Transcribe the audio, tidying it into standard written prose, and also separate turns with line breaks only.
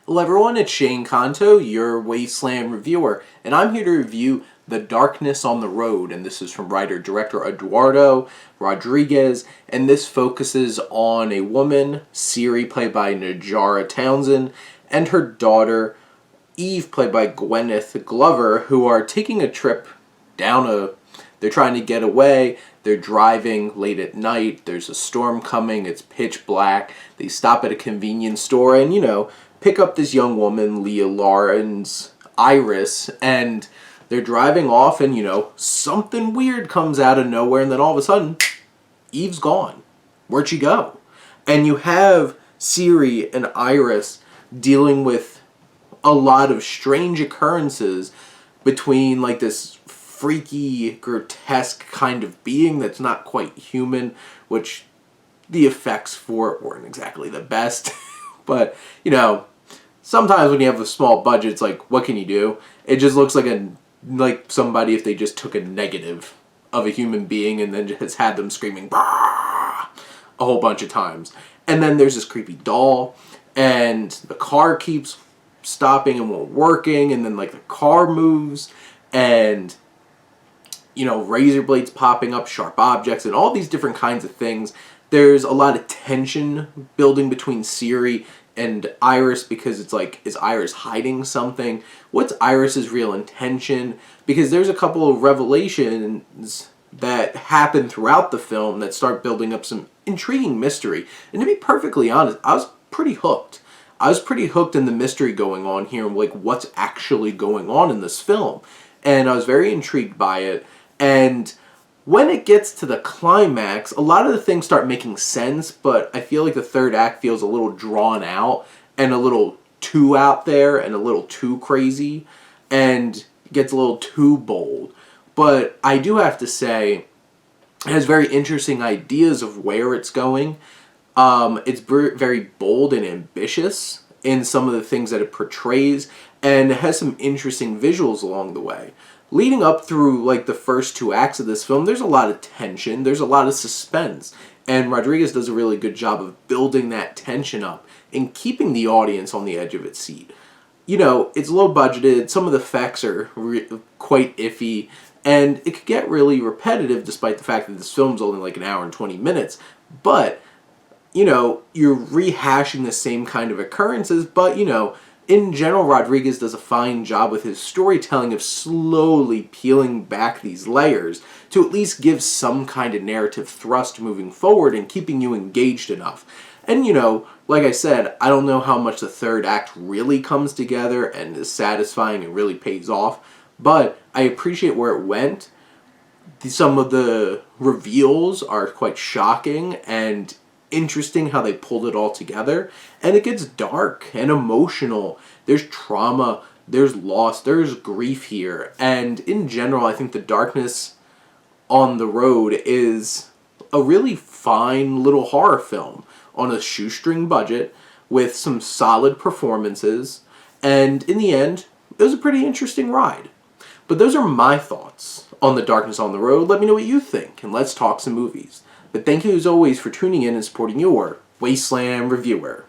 Hello everyone, it's Shane Kanto, your Wasteland reviewer, and I'm here to review The Darkness on the Road, and this is from writer-director Eduardo Rodriguez, and this focuses on a woman, Siri, played by Najarra Townsend, and her daughter, Eve, played by Gwyneth Glover, who are taking a trip they're trying to get away. They're driving late at night. There's a storm coming. It's pitch black. They stop at a convenience store and, pick up this young woman, Leah Lauren's Iris, and they're driving off and, something weird comes out of nowhere, and then all of a sudden, Eve's gone. Where'd she go? And you have Siri and Iris dealing with a lot of strange occurrences between, like, this freaky, grotesque kind of being that's not quite human, which the effects for it weren't exactly the best. But, sometimes when you have a small budget, it's like, what can you do? It just looks like somebody if they just took a negative of a human being and then just had them screaming "Bah!" a whole bunch of times. And then there's this creepy doll, and the car keeps stopping and won't working, and then, like, the car moves, and razor blades popping up, sharp objects, and all these different kinds of things. There's a lot of tension building between Siri and Iris because it's like, is Iris hiding something? What's Iris's real intention? Because there's a couple of revelations that happen throughout the film that start building up some intriguing mystery. And to be perfectly honest, I was pretty hooked. I was pretty hooked in the mystery going on here, like what's actually going on in this film. And I was very intrigued by it. And when it gets to the climax, a lot of the things start making sense, but I feel like the third act feels a little drawn out and a little too out there and a little too crazy and gets a little too bold. But I do have to say, it has very interesting ideas of where it's going. It's very bold and ambitious in some of the things that it portrays, and it has some interesting visuals along the way. Leading up through, like, the first two acts of this film, there's a lot of tension, there's a lot of suspense, and Rodriguez does a really good job of building that tension up and keeping the audience on the edge of its seat. It's low budgeted, some of the effects are quite iffy, and it could get really repetitive despite the fact that this film's only like an hour and 20 minutes, but, you're rehashing the same kind of occurrences, but, in general, Rodriguez does a fine job with his storytelling of slowly peeling back these layers to at least give some kind of narrative thrust moving forward and keeping you engaged enough. And, like I said, I don't know how much the third act really comes together and is satisfying and really pays off, but I appreciate where it went. Some of the reveals are quite shocking and interesting how they pulled it all together, and it gets dark and emotional. There's trauma, there's loss, there's grief here, and in general I think The Darkness on the Road is a really fine little horror film on a shoestring budget with some solid performances, and in the end it was a pretty interesting ride. But those are my thoughts on The Darkness on the Road. Let me know what you think, and let's talk some movies. But thank you as always for tuning in and supporting your Wasteland reviewer.